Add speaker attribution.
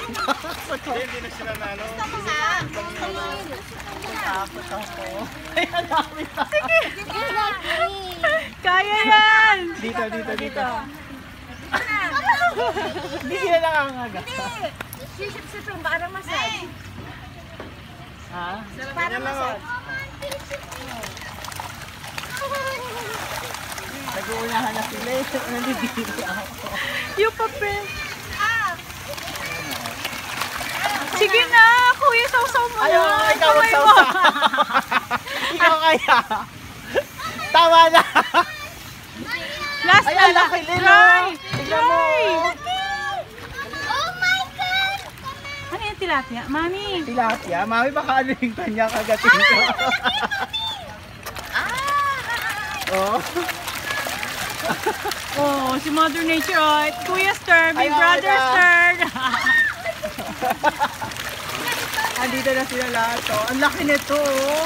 Speaker 1: Hindi na sila na ano.
Speaker 2: Takot ako. Ay, ang dami pa.
Speaker 3: Sige. Kaya yan.
Speaker 2: Dito. Hindi sila nakangaga.
Speaker 3: Sisip-sipin, parang massage.
Speaker 2: Ha?
Speaker 3: Parang massage.
Speaker 2: Nag-uunahan na sila eh. Nandito ako.
Speaker 3: Yung papel. Sige na, kuya, sausaw mo
Speaker 2: Ayaw
Speaker 3: na.
Speaker 2: mo, ikaw
Speaker 3: Kamay mo.
Speaker 2: magsawsa. Ikaw kaya. Tama na.
Speaker 3: Last
Speaker 2: Ay,
Speaker 3: na
Speaker 2: ang laki nila.
Speaker 3: Try.
Speaker 2: Tignan mo.
Speaker 4: Oh my God!
Speaker 3: Ano yung tilapia? Mami.
Speaker 2: Tilapia. Mami, baka ano yung kanya kagatin ko. Oh.
Speaker 3: Oh, si Mother Nature. Oh, Kuya Stir, Big
Speaker 2: Ay, oo
Speaker 3: Brother
Speaker 2: na.
Speaker 3: Stir.
Speaker 2: Andito na sila lahat. Oh. Ang laki nito. Oh.